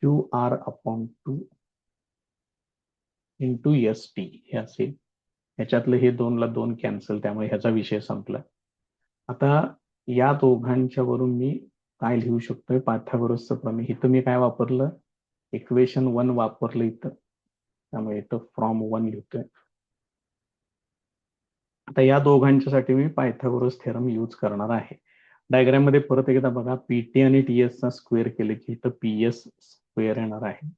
QR अपॉन 2 इंटू ST हे असेल. ह्याच्यातलं हे 2 ला 2 कॅन्सल, त्यामुळे ह्याचा विषय संपला. आता या दोघांच्या वरून मी काय लिहू शकतोय, पायथागोरसचं प्रमेय. इथं मी काय वापरलं, इक्वेशन 1 वापरलं इथं, त्यामुळे इथं फ्रॉम 1 लिहितोय. आता या दोघांच्यासाठी मी पायथागोरस थेरम यूज करणार आहे. डायग्राम मध्ये परत एकदा बघा, पीटी आणि टीएस चा स्क्वेअर केले की इथं पीएस स्क्वेअर येणार आहे.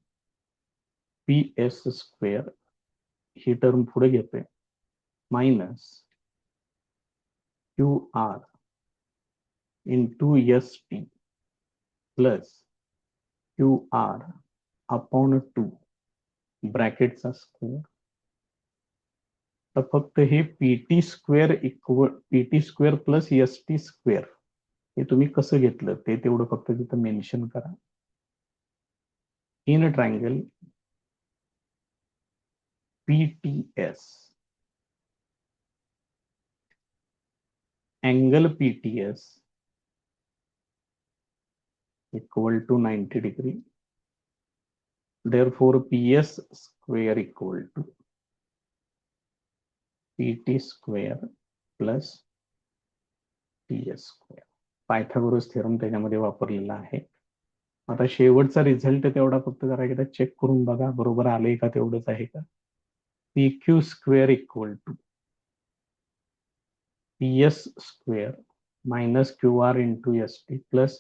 पीएस स्क्वेअर ही टर्म पुढे घेतोय minus Q R into S T plus Q R upon 2 ब्रॅकेटचा स्क्वेअर. तर फक्त हे PT square plus S T square हे तुम्ही कसं घेतलं ते तेवढं फक्त तिथं मेन्शन करा. In triangle PTS angle PTS equal to 90 degree. Therefore, PS square equal to PT square plus TS square. Pythagoras theorem त्याच्यामध्ये वापरलेला आहे. आता शेवटचा रिझल्ट तेवढा फक्त जरा एकदा चेक करून बघा, बरोबर आले का, तेवढंच आहे का. PQ square equal to PS square minus QR into ST plus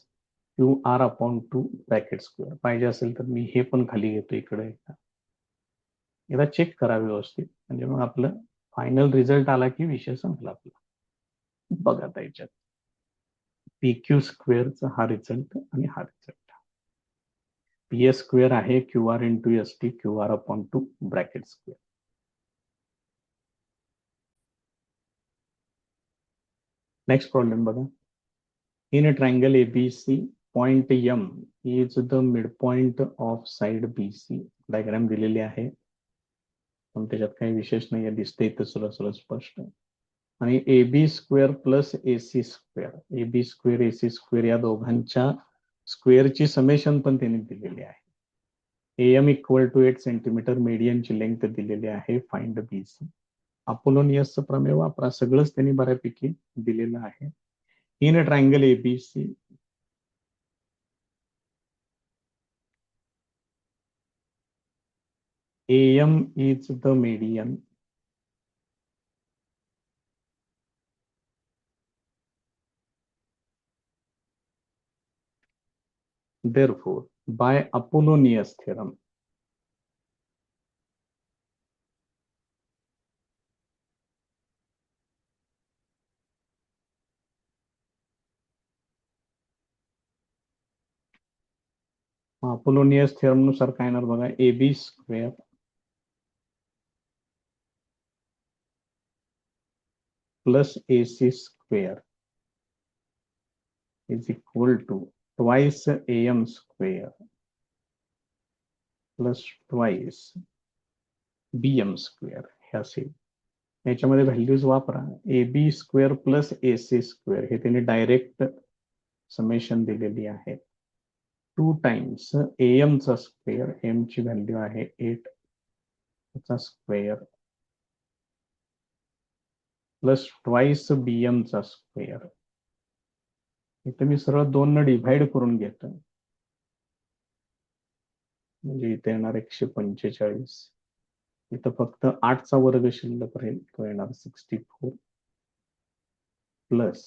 QR upon 2 bracket square. पाहिजे असेल तर मी हे पण खाली घेतो इकडे. एकदा चेक करा व्यवस्थित, म्हणजे मग आपलं फायनल रिझल्ट आला की विषय संपला आपला. बघा त्याच्यात PQ स्क्वेअरचा हा रिझल्ट आणि हा रिझल्ट. PS स्क्वेअर आहे QR into ST QR upon 2 bracket square. Next problem बघा. In a triangle ABC, point M is the mid point of side BC. Diagram दिलेली आहे, पण त्याच्यात काही विशेष नाही, दिसते इथं सरळ स्पष्ट. आणि AB square plus AC square, AB square AC square या दोघांच्या स्क्वेअरची समेशन पण त्यांनी दिलेली आहे. AM इक्वल टू 8 सेंटीमीटर, मीडियनची लेंथ दिलेली आहे. Find BC. अपोलोनियसचं प्रमेय वापरा, सगळंच त्यांनी बऱ्यापैकी दिलेलं आहे. In a triangle ABC, AM is the median. Therefore, by Apollonius theorem, Apollonius theorem नुसार काय येणार बघा, AB square plus AC square is equal to twice AM square plus twice BM square हे असेल. याच्यामध्ये व्हॅल्यूज वापरा. AB square plus AC square हे त्यांनी डायरेक्ट समेशन दिलेली आहे. 2 टाइम्स AM चा स्क्वेअर, M ची व्हॅल्यू आहे 8 चा स्क्वेअर प्लस ट्वाइस BM चा स्क्वेअर. इथे मी सरळ 2 न डिव्हाइड करून घेतो, म्हणजे इथे येणार 145. इथं फक्त 8 चा वर्ग शिल्लक राहील, तो येणार 64 प्लस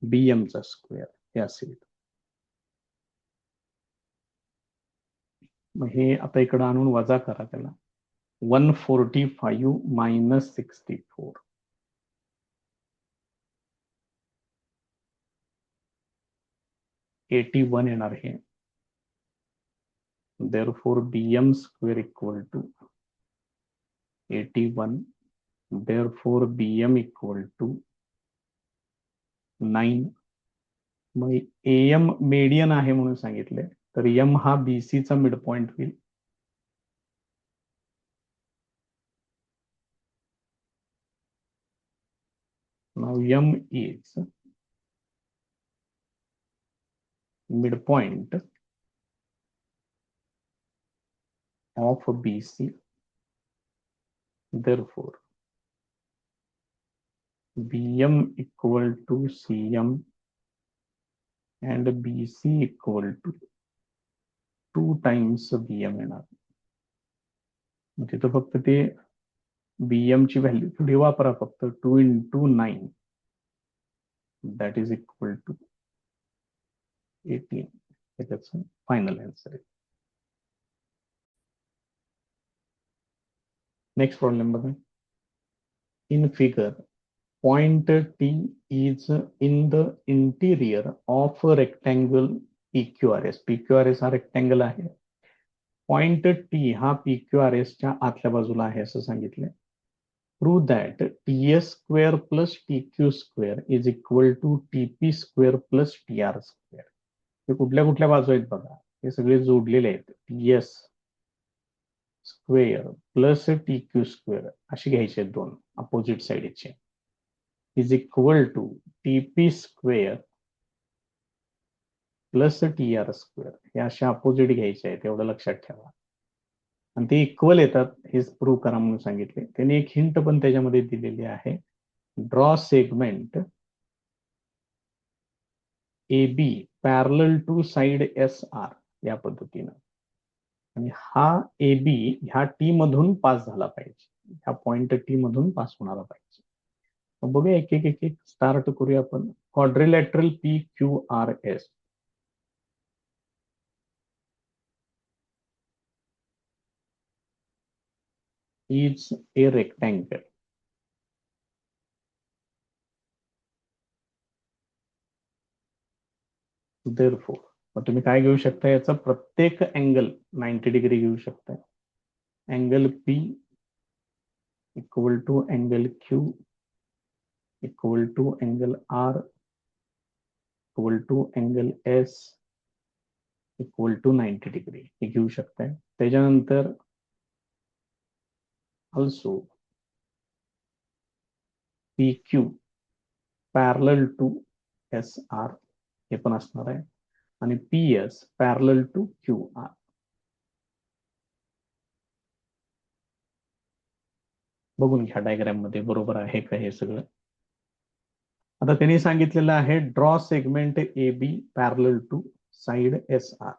BM चा स्क्वेअर हे असेल. मग हे आता इकडे आणून वजा करा त्याला. 145 मायनस 64, 81 येणार हे. therefore bm square equal to 81, therefore bm equal to 9. मग am मेडियन आहे म्हणून सांगितले, तर m हा BC चा मिड पॉइंट होईल. Now m is midpoint of BC, therefore bm equal to cm and BC equal to 2 times bm येणार. तिथं फक्त ते bm ची व्हॅल्यू पुढे वापरा, फक्त 2 into 9, that is equal to 18. हे त्याचं फायनल आन्सर आहे. नेक्स्ट प्रॉब्लेम बघा. In figure point T is in the interior of a rectangle PQRS. PQRS हा रेक्टँगल आहे. पॉइंट T हा PQRS च्या आतल्या बाजूला आहे असं सांगितलंय. Prove that TS square plus TQ square is equal to TP square plus TR square. हे कुठल्या कुठल्या बाजू आहेत बघा, हे सगळे जोडलेले आहेत. TS square plus TQ square अशी घ्यायचे आहेत दोन अपोजिट साइडचे, is equal to TP square plus TR square. हे अशा अपोजिट घ्यायचे आहेत, एवढं लक्षात ठेवा. आणि ते इक्वल येतात हे प्रूव्ह करा म्हणून सांगितले. त्यांनी एक हिंट पण त्याच्यामध्ये दिलेली आहे. Draw segment AB parallel to side SR या पद्धतीनं. आणि हा AB ह्या T मधून पास झाला पाहिजे, ह्या पॉइंट T मधून पास होणारा पाहिजे. बघूया एक एक एक एक स्टार्ट करूया आपण. Quadrilateral PQRS is a rectangle. Therefore, मग तुम्ही काय घेऊ शकता, याचा प्रत्येक अँगल 90 डिग्री घेऊ शकता. Angle P equal to angle Q equal to angle R equal to angle S equal to 90 degree हे घेऊ शकताय. त्याच्यानंतर also PQ parallel to SR हे पण असणार आहे. आणि PS पॅरलल टू QR. बघून घ्या डायग्राम मध्ये बरोबर आहे का हे सगळं. आता त्यांनी सांगितलेलं आहे draw segment AB parallel to side SR.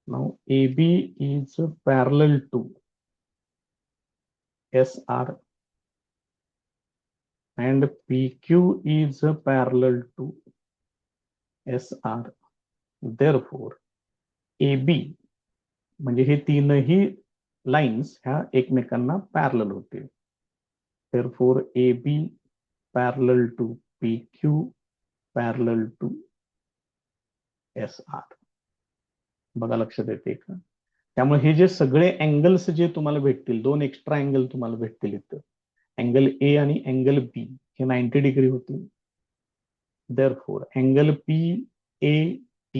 Now AB is parallel to SR and PQ is parallel to SR. Therefore AB म्हणजे हे तीनही लाईन्स ह्या एकमेकांना पॅरलल होतील. Therefore AB parallel to PQ parallel to SR. बघा लक्षात येते का. त्यामुळे हे जे सगळे अँगल्स जे तुम्हाला भेटतील, दोन एक्स्ट्रा अँगल तुम्हाला भेटतील इथं, अँगल ए आणि अँगल बी हे 90 डिग्री होतील. Therefore angle PAT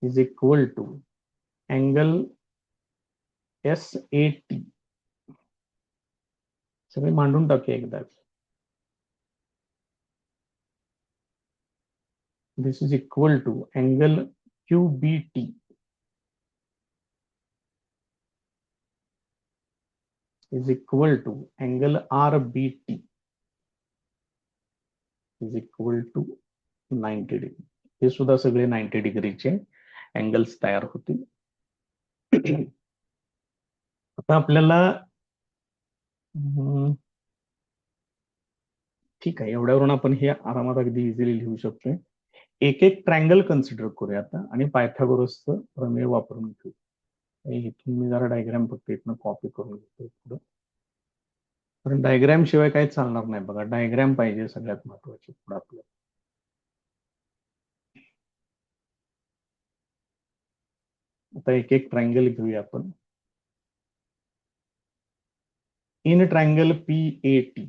is equal to angle SAT. सगळे मांडून टाकूया एकदाच. This is equal to angle QBT is equal to angle RBT is equal to 90 degree. हे सुद्धा सगळे 90 डिग्रीचे अँगल्स तयार होतील. आता आपल्याला ठीक आहे, एवढ्यावरून आपण हे आरामात अगदी इझिली लिहू शकतोय. एक एक ट्रायंगल कन्सिडर करूया आता आणि पायथागोरसचं प्रमेय वापरून घेऊ. इथून मी जरा डायग्राम फक्त इथनं कॉपी करून घेतो पुढं, कारण डायग्राम शिवाय काही चालणार नाही बघा. डायग्राम पाहिजे सगळ्यात महत्वाची पुढे आपलं. आता एक एक ट्रायंगल घेऊया आपण. In triangle PAT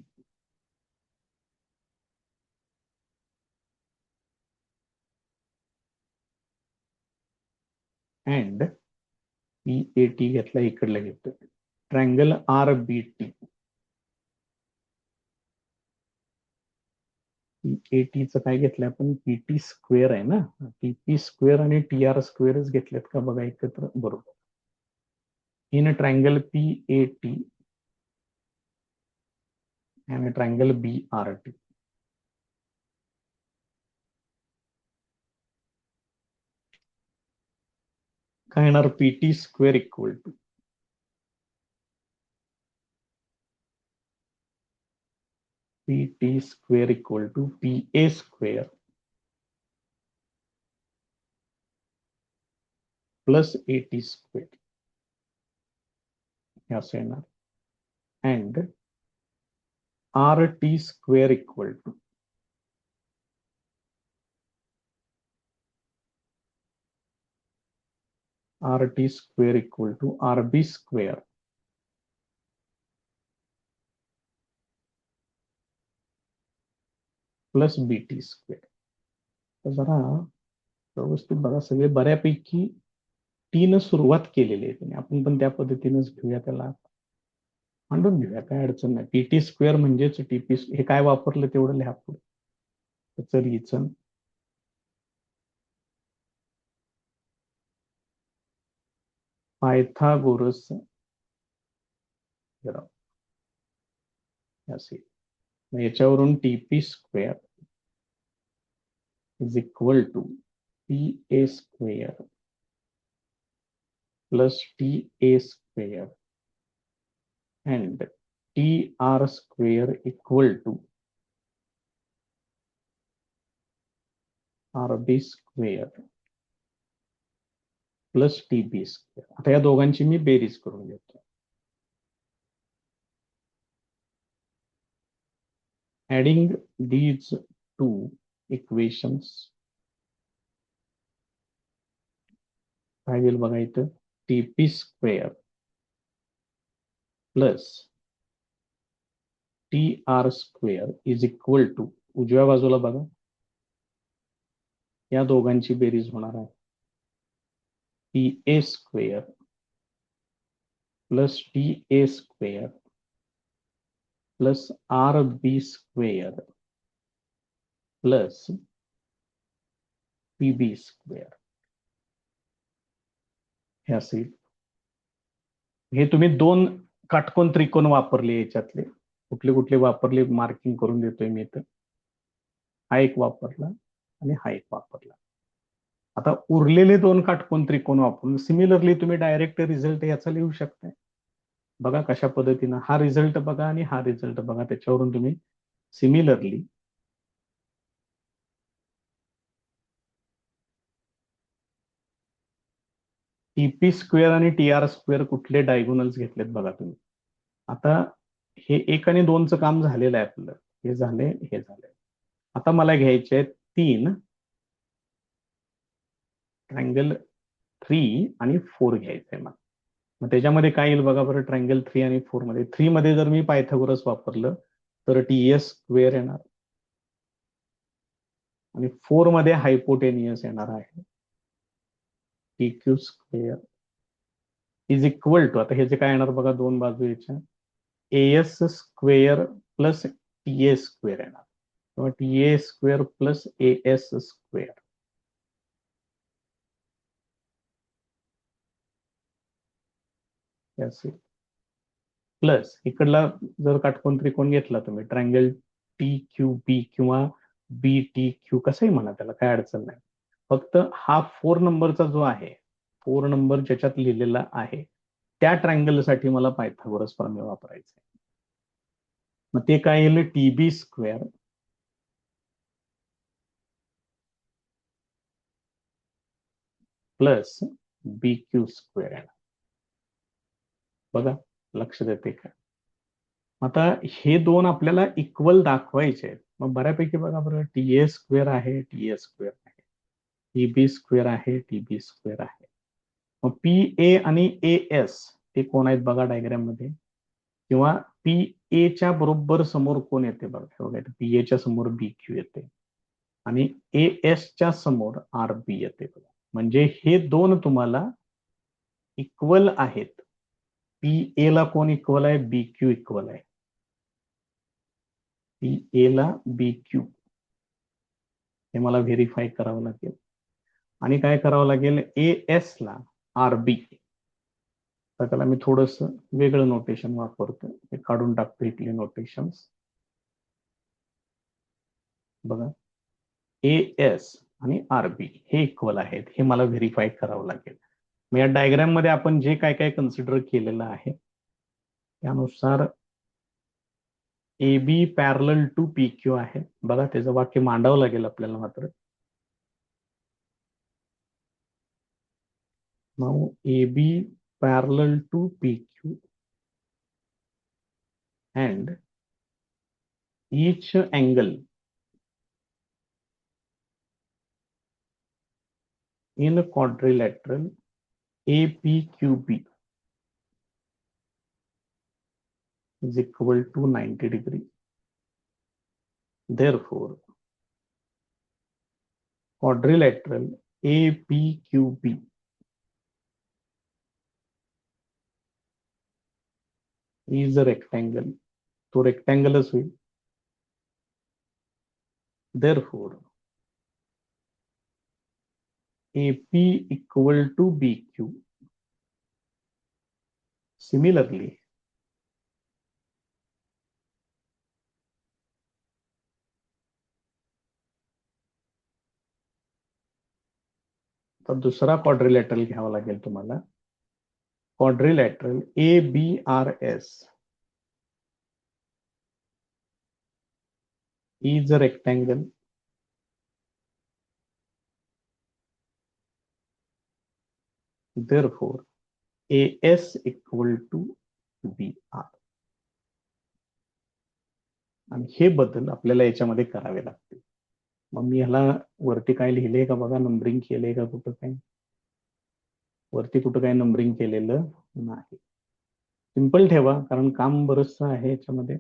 and PAT घेतला, इकडला घेतो ट्रायंगल RBT. PATचं काय घेतलं आपण, PT स्क्वेअर आहे ना, TP स्क्वेअर आणि TR स्क्वेअरच घेतलेत का बघा एकत्र, बरोबर. In triangle PAT and triangle BRT. काय येणार, PT square equal to PT square equal to PA square plus AT square हे असं येणार. And RT square equal to RT square equal to RB square plus BT square. तर जरा व्यवस्थित बघा, सगळे बऱ्यापैकी तीन सुरुवात केलेली आहे, आपण पण त्या पद्धतीनेच घेऊया, त्याला मांडून घेऊया, काय अडचण नाही. PT स्क्वेअर म्हणजेच TP, हे काय वापरलं तेवढं लिहा पुढे, त्याचं रिझन. पायथागोरस याच्यावरून TP square is equal to PA square plus TA square and TR square equal to RB square plus TB square. आता या दोघांची मी बेरीज करून घेतो. ऍडिंग these two equations काय येईल बघा इथं, TP square plus TR square is equal to, उजव्या बाजूला बघा, या दोघांची बेरीज होणार आहे PA square plus TA square plus RB square plus PB square हे असेल. हे तुम्ही दोन काटकोन त्रिकोण वापरले, याच्यातले कुठले कुठले वापरले मार्किंग करून देतोय मी इथं. हा एक वापरला आणि हा एक वापरला. आता उरलेले दोन काटकोन त्रिकोण वापरून सिमिलरली तुम्ही डायरेक्ट रिझल्ट याचा लिहू शकताय. बघा कशा पद्धतीनं, हा रिझल्ट बघा आणि हा रिझल्ट बघा, त्याच्यावरून तुम्ही सिमिलरली TP स्क्वेअर आणि TR स्क्वेअर कुठले डायगोनल्स घेतलेत बघा तुम्ही. आता हे 1 आणि 2चं काम झालेलं आहे आपलं, हे झाले, हे झाले. आता मला घ्यायचे आहेत 3 ट्रायंगल 3 आणि 4 घ्यायचंय मला. मग त्याच्यामध्ये काय येईल बघा बरं, ट्रायंगल 3 आणि 4 मध्ये, 3 मध्ये जर मी पायथागोरस वापरलं तर TS स्क्वेअर येणार आणि 4 मध्ये हायपोटेनियस येणार आहे TQ square is equal to, आता ह्याचे काय येणार बघा, दोन बाजू याच्या AS square plus TA square येणार, किंवा TA square plus AS square. Plus इकडला जर काटकोन त्रिकोण घेतला तुम्ही, ट्रायंगल TQB किंवा BTQ कसंही म्हणा, त्याला काय अडचण नाही. फक्त हा 4 नंबरचा जो आहे, 4 नंबर ज्याच्यात लिहिलेला आहे, त्या ट्रायंगल साठी मला पायथागोरस प्रमेय वापरायचं आहे. मग ते काय येईल, TB स्क्वेअर प्लस बी क्यू स्क्वेअर येणार. बघा लक्ष देते का? आता हे दोन आपल्याला इक्वल दाखवायचे आहेत. मग बऱ्यापैकी बघा बरं, टी ए स्क्वेअर आहे, टी ए स्क्वेअर आहे, टी बी स्क्वेअर आहे, टी बी स्क्वेअर आहे. मग पी ए आणि ए एस ते कोण आहेत बघा डायग्राम मध्ये, किंवा पी ए च्या बरोबर समोर कोण येते बघा, पी ए च्या समोर बी क्यू येते आणि ए एस च्या समोर आर बी येते बघा. म्हणजे हे दोन तुम्हाला इक्वल आहेत. पी ए ला कोण इक्वल आहे? बी क्यू इक्वल आहे. पी ए ला बी क्यू हे मला व्हेरीफाय करावं लागेल. आणि काय करावं लागेल? ए एस ला आर बी. तर त्याला मी थोडस वेगळं नोटेशन वापरतो, हे काढून टाकतो इथले नोटेशन्स. बघा, ए एस आणि आर बी हे इक्वल आहेत, हे मला व्हेरीफाय करावं लागेल. मग या डायग्राम मध्ये आपण जे काय काय कन्सिडर केलेलं आहे त्यानुसार A B parallel to P Q आहे. बघा त्याचं वाक्य मांडावं लागेल आपल्याला मात्र. Now AB parallel to PQ and each angle in a quadrilateral APQB is equal to 90 degree. Therefore, quadrilateral APQB is a rectangle. तो rectangle होईल. Therefore, AP equal to BQ. Similarly, तर दुसरा क्वाड्रिलॅटरल घ्यावा लागेल तुम्हाला. Quadrilateral ABRS is a rectangle. Therefore, AS equal to BR. आणि हे बदल आपल्याला याच्यामध्ये करावे लागतील. मग मी ह्याला वरती काय लिहिलंय का बघा, नंबरिंग केलंय का कुठं काय? वरती कुठं काय नंबरिंग केलेलं नाही. सिंपल ठेवा, कारण काम बरचसं आहे याच्यामध्ये.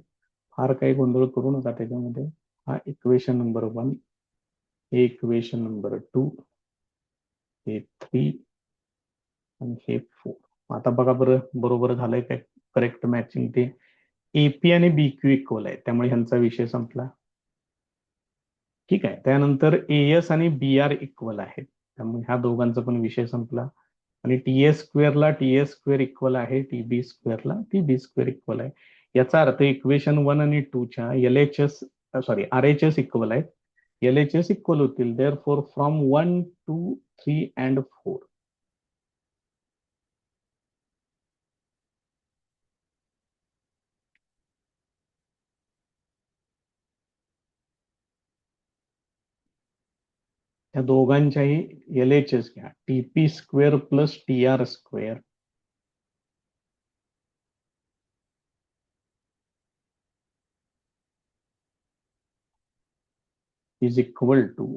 फार काही गोंधळ करू नका त्याच्यामध्ये. हा इक्वेशन नंबर 1, हे इक्वेशन नंबर 2, हे 3 आणि हे 4. आता बघा बरं, बरोबर झालंय काय? Correct matching. ते एपी आणि बीक्यू इक्वल आहे, त्यामुळे ह्यांचा विषय संपला. ठीक आहे. त्यानंतर एएस आणि बी आर इक्वल आहेत, त्यामुळे ह्या दोघांचा पण विषय संपला. आणि टी ए स्क्वेअरला टी ए स्क्वेअर इक्वल आहे, टी बी स्क्वेअरला टी बी स्क्वेअर इक्वल आहे. याचा अर्थ इक्वेशन 1 आणि 2 च्या LHS R H S equal आहेत, एलएचएस इक्वल होतील. देअर फोर फ्रॉम 1, 2, 3 अँड 4 त्या दोघांच्याही एलएचएस घ्या. TP square plus T R square is equal to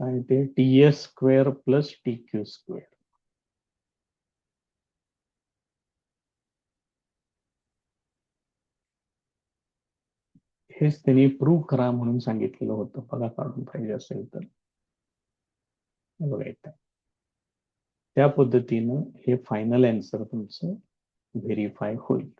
काय ते T S square plus T Q square. हेच त्यांनी प्रूव्ह करा म्हणून सांगितलेलं होतं. बघा काढून पाहिजे असेल तर बघायचं. त्या पद्धतीनं हे फायनल आन्सर तुमचं व्हेरीफाय होईल.